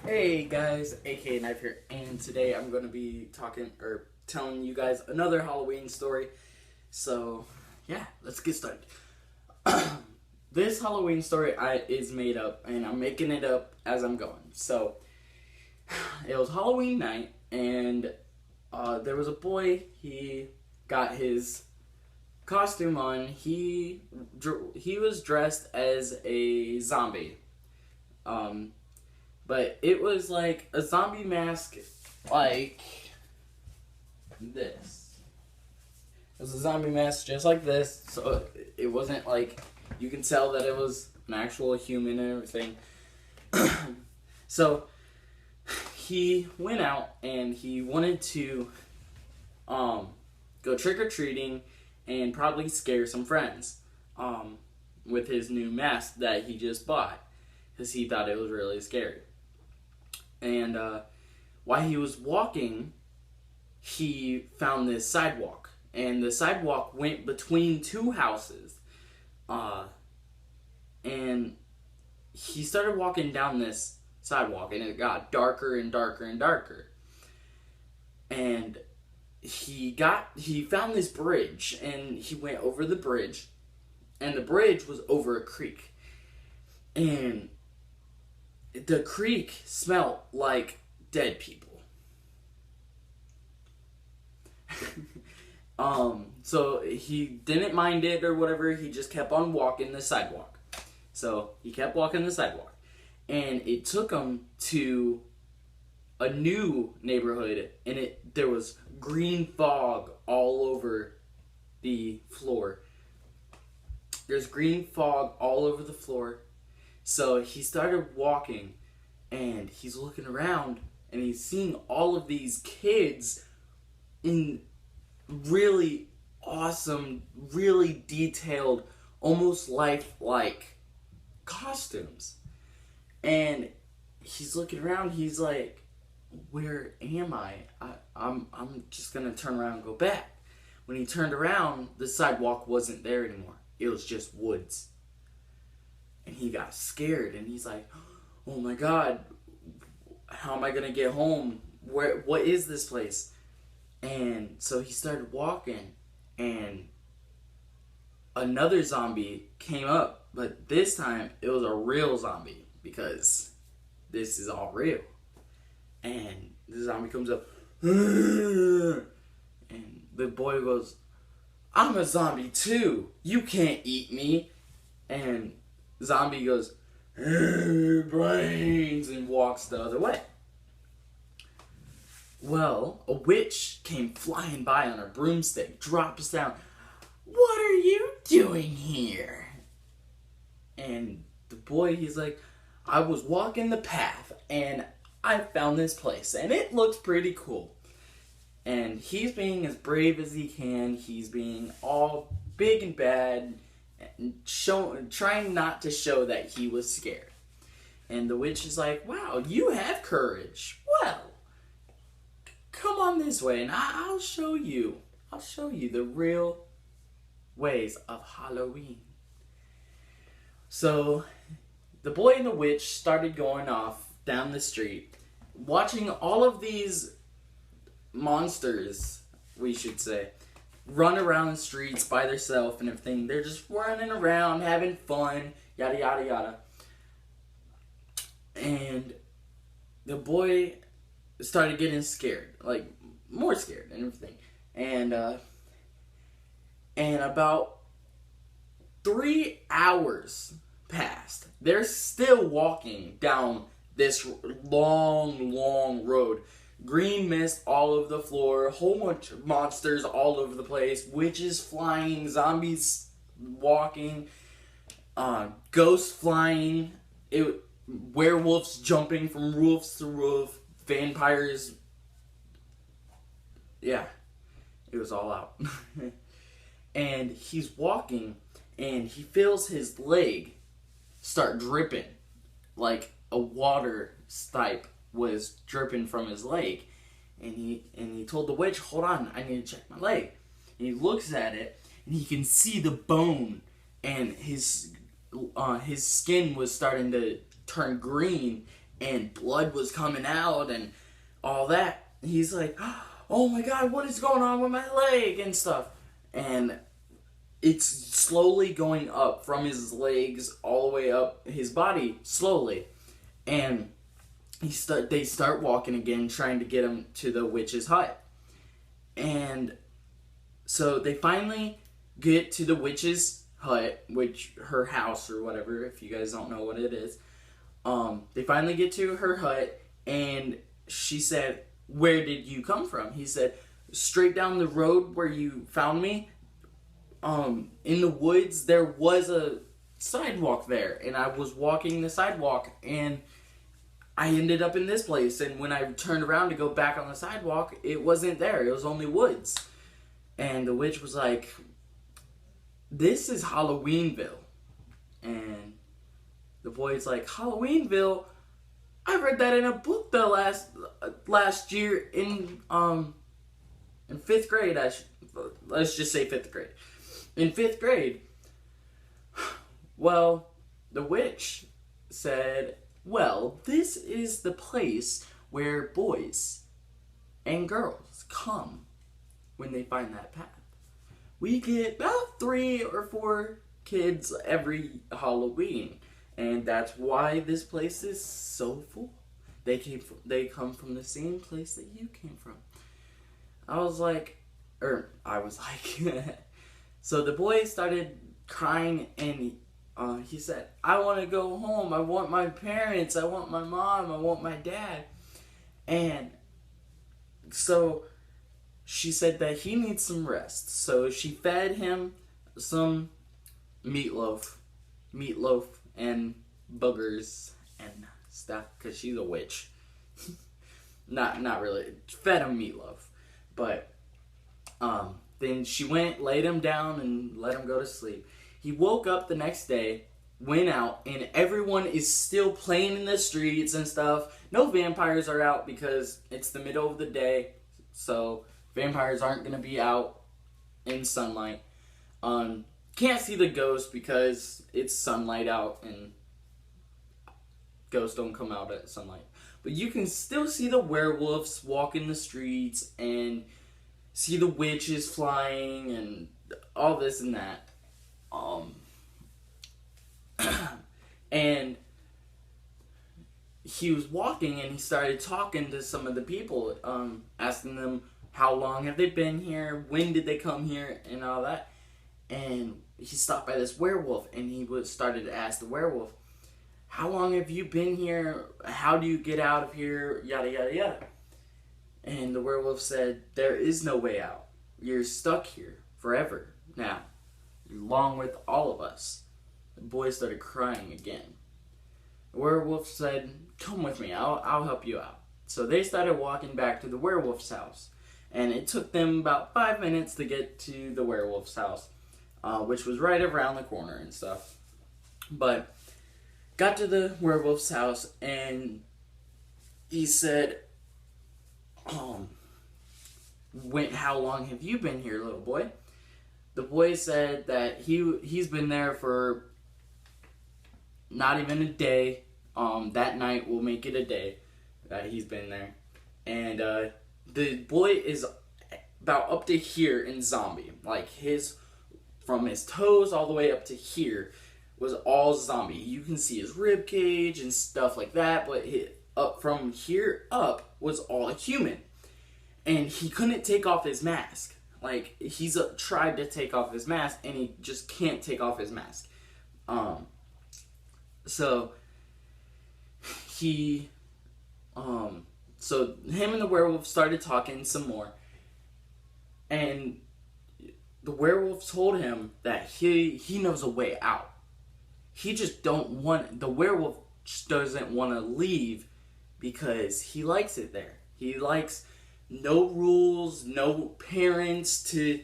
Hey guys, aka Knife here, and today I'm going to be talking or telling you guys another Halloween story. So, yeah, let's get started. This Halloween story is made up, and I'm making it up as I'm going. So, it was Halloween night, and there was a boy. He got his costume on. He was dressed as a zombie. But it was like a zombie mask like this. It was a zombie mask just like this, so it wasn't like, you can tell that it was an actual human and everything. So he went out and he wanted to go trick-or-treating and probably scare some friends with his new mask that he just bought, because he thought it was really scary. And while he was walking, he found this sidewalk. And the sidewalk went between two houses. And he started walking down this sidewalk, and it got darker and darker and darker. And he found this bridge, and he went over the bridge. And the bridge was over a creek. And the creek smelled like dead people. So he didn't mind it or whatever. He just kept on walking the sidewalk. So he kept walking the sidewalk. And it took him to a new neighborhood. And there was green fog all over the floor. There's green fog all over the floor. So he started walking, and he's looking around, and he's seeing all of these kids in really awesome, really detailed, almost lifelike costumes. And he's looking around, he's like, where am I? I'm just gonna turn around and go back. When he turned around, the sidewalk wasn't there anymore. It was just woods. And he got scared, and he's like, oh my God, how am I gonna get home? What is this place? And so he started walking, and another zombie came up, but this time it was a real zombie, because this is all real. And the zombie comes up, and the boy goes, I'm a zombie too. You can't eat me. And zombie goes, brains, and walks the other way. Well, a witch came flying by on her broomstick, drops down. What are you doing here? And the boy, he's like, I was walking the path, and I found this place, and it looks pretty cool. And he's being as brave as he can. He's being all big and bad, and trying not to show that he was scared. And the witch is like, wow, you have courage. Well, come on this way, and I'll show you. I'll show you the real ways of Halloween. So the boy and the witch started going off down the street, watching all of these monsters, we should say, run around the streets by themselves and everything. They're just running around, having fun, yada yada yada. And the boy started getting scared, like more scared and everything. And about 3 hours passed. They're still walking down this long, long road. Green mist all over the floor, a whole bunch of monsters all over the place, witches flying, zombies walking, ghosts flying, werewolves jumping from roofs to roof, vampires. Yeah, it was all out. And he's walking, and he feels his leg start dripping, like a water stipe was dripping from his leg. And he told the witch, hold on, I need to check my leg. And he looks at it, and he can see the bone, and his skin was starting to turn green, and blood was coming out and all that. He's like, oh my god, what is going on with my leg and stuff. And it's slowly going up from his legs all the way up his body, slowly. And they start walking again, trying to get him to the witch's hut. And so they finally get to the witch's hut, which her house or whatever, if you guys don't know what it is. They finally get to her hut, and she said, where did you come from? He said, straight down the road where you found me. In the woods, there was a sidewalk there, and I was walking the sidewalk, and I ended up in this place. And when I turned around to go back on the sidewalk, it wasn't there. It was only woods. And the witch was like, this is Halloweenville. And the boy's like, Halloweenville? I read that in a book the last year in 5th grade. Let's just say 5th grade. In 5th grade. Well, the witch said, well, this is the place where boys and girls come when they find that path. We get about 3 or 4 kids every Halloween, and that's why this place is so full. They come from the same place that you came from. I was like, so the boy started crying, and he said, I want to go home. I want my parents. I want my mom. I want my dad. And so she said that he needs some rest. So she fed him some meatloaf and boogers and stuff, because she's a witch. Not really. Fed him meatloaf. But then she laid him down and let him go to sleep. He woke up the next day, went out, and everyone is still playing in the streets and stuff. No vampires are out because it's the middle of the day, so vampires aren't going to be out in sunlight. Can't see the ghost because it's sunlight out and ghosts don't come out at sunlight. But you can still see the werewolves walking the streets and see the witches flying and all this and that. And he was walking and he started talking to some of the people, asking them how long have they been here, when did they come here, and all that. And he stopped by this werewolf, and he started to ask the werewolf, how long have you been here, how do you get out of here, yada yada yada. And the werewolf said, there is no way out. You're stuck here forever now, along with all of us. The boy started crying again. The werewolf said, come with me, I'll help you out. So they started walking back to the werewolf's house. And it took them about 5 minutes to get to the werewolf's house, which was right around the corner and stuff. But got to the werewolf's house, and he said, how long have you been here, little boy? The boy said that he's been there for not even a day. That night will make it a day that he's been there. And the boy is about up to here in zombie. Like from his toes all the way up to here was all zombie. You can see his rib cage and stuff like that, but up from here up was all human. And he couldn't take off his mask. Like, he's tried to take off his mask, and he just can't take off his mask. So him and the werewolf started talking some more. And the werewolf told him that he knows a way out. The werewolf just doesn't want to leave because he likes it there. He likes no rules, no parents to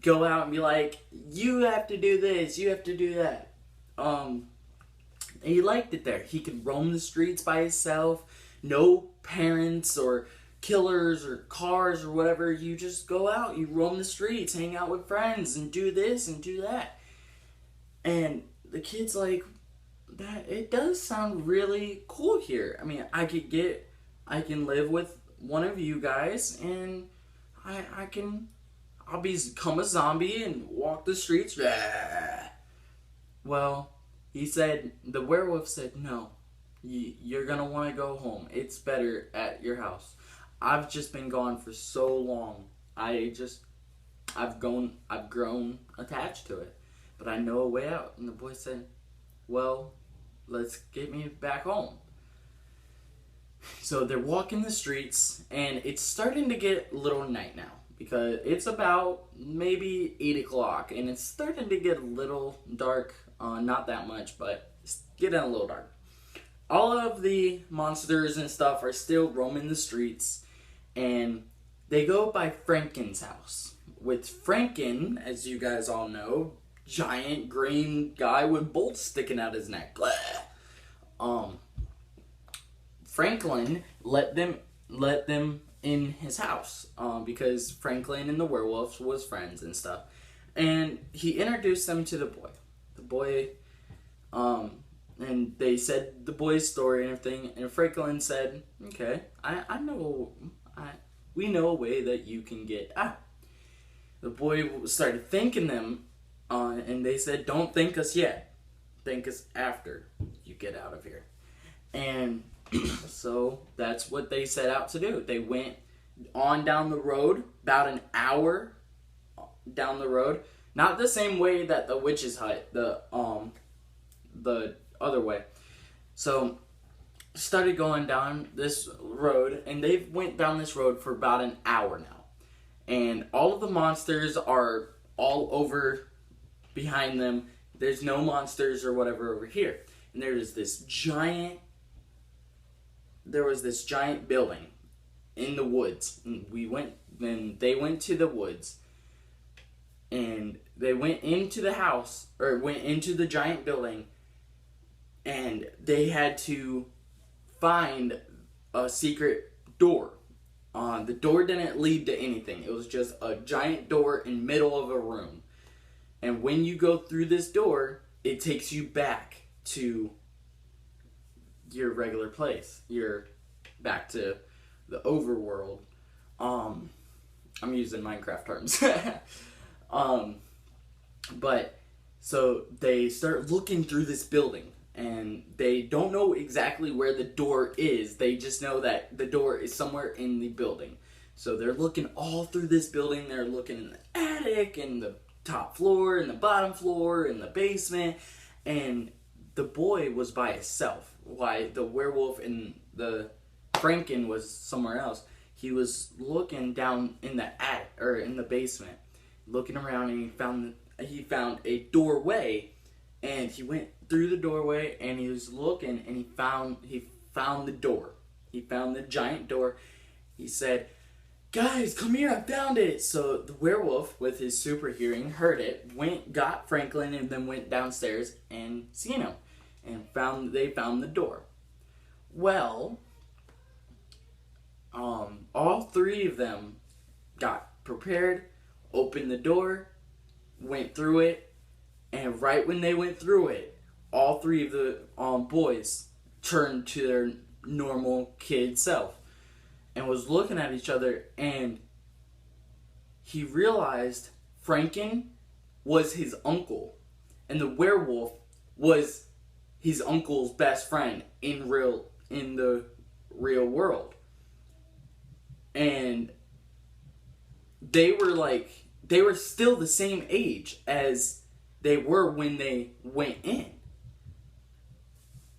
go out and be like, you have to do this, you have to do that. He liked it there. He could roam the streets by himself. No parents or killers or cars or whatever. You just go out, you roam the streets, hang out with friends, and do this and do that. And the kid's like, that it does sound really cool here. I mean, I can live with one of you guys, and I'll become a zombie and walk the streets. Well, the werewolf said, no, you're gonna want to go home. It's better at your house. I've just been gone for so long. I've grown attached to it, but I know a way out. And the boy said, well, let's get me back home. So they're walking the streets, and it's starting to get a little night now, because it's about maybe 8 o'clock, and it's starting to get a little dark. Not that much, but it's getting a little dark. All of the monsters and stuff are still roaming the streets, and they go by Franken's house. With Franken, as you guys all know, giant green guy with bolts sticking out his neck. Franklin let them in his house, because Franklin and the werewolves was friends and stuff, and he introduced them to the boy. The boy, and they said the boy's story and everything, and Franklin said, okay, we know a way that you can get out. The boy started thanking them, and they said, don't thank us yet. Thank us after you get out of here. And so that's what they set out to do. They went on down the road, about an hour down the road. Not the same way that the witch's hut, the other way. So started going down this road, and they went down this road for about an hour now. And all of the monsters are all over behind them. There's no monsters or whatever over here. And there was this giant building in the woods. And they went to the woods. And they went into the house, or went into the giant building, and they had to find a secret door. The door didn't lead to anything. It was just a giant door in the middle of a room. And when you go through this door, it takes you back to your regular place. You're back to the overworld. I'm using Minecraft terms. But so they start looking through this building, and they don't know exactly where the door is. They just know that the door is somewhere in the building. So they're looking all through this building. They're looking in the attic, and the top floor, and the bottom floor, and the basement. And the boy was by himself. Why the werewolf and the Franken was somewhere else. He was looking down in the attic, or in the basement, looking around, and he found a doorway, and he went through the doorway, and he was looking, and he found the door. He found the giant door. He said, guys, come here, I found it. So the werewolf, with his super hearing, heard it, got Franklin, and then went downstairs and seen him, and they found the door. Well, all three of them got prepared, opened the door, went through it, and right when they went through it, all three of the boys turned to their normal kid self and was looking at each other, and he realized Franken was his uncle, and the werewolf was his uncle's best friend in the real world. And they were still the same age as they were when they went in.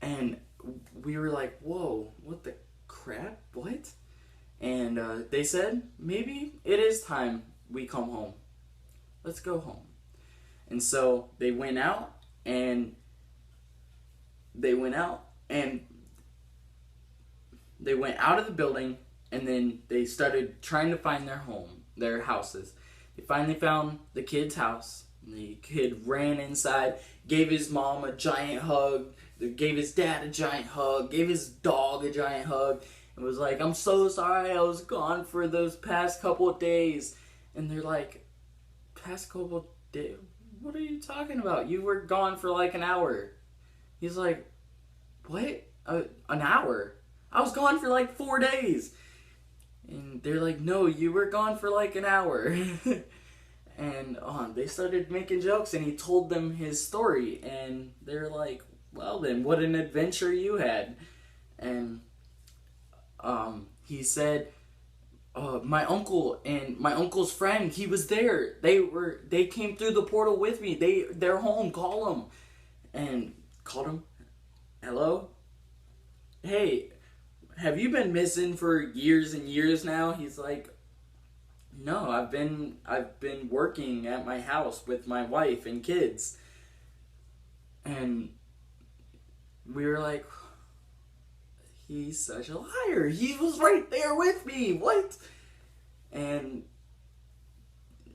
And we were like, whoa, what the crap? What? And they said, maybe it is time we come home. Let's go home. And so they went out, and they went out of the building, and then they started trying to find their houses. They finally found the kid's house. The kid ran inside, gave his mom a giant hug, gave his dad a giant hug, gave his dog a giant hug, and was like, I'm so sorry I was gone for those past couple of days. And they're like, past couple of days? What are you talking about? You were gone for like an hour. He's like, what? An hour? I was gone for like 4 days. And they're like, no, you were gone for like an hour. And they started making jokes, and he told them his story. And they're like, well then, what an adventure you had. And he said, my uncle and my uncle's friend, he was there. They came through the portal with me. They're home. Call them. And called him. Hello? Hey, have you been missing for years and years now? He's like, no, I've been working at my house with my wife and kids. And we were like, he's such a liar. He was right there with me. What? And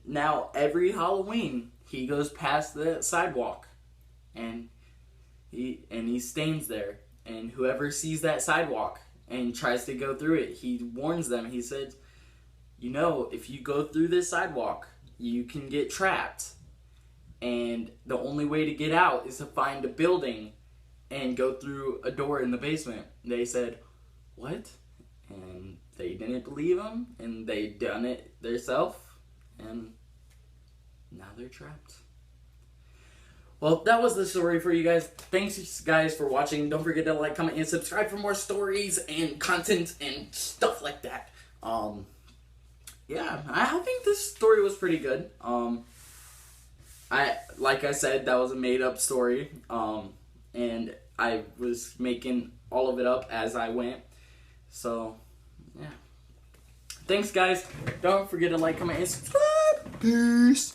now every Halloween he goes past the sidewalk, and he stands there, and whoever sees that sidewalk and tries to go through it, he warns them. He said, you know, if you go through this sidewalk, you can get trapped, and the only way to get out is to find a building and go through a door in the basement. They said, what? And they didn't believe him, and they done it themselves, and now they're trapped. Well, that was the story for you guys. Thanks, guys, for watching. Don't forget to like, comment, and subscribe for more stories and content and stuff like that. Yeah, I think this story was pretty good. Like I said, that was a made-up story. And I was making all of it up as I went. So, yeah. Thanks, guys. Don't forget to like, comment, and subscribe. Peace.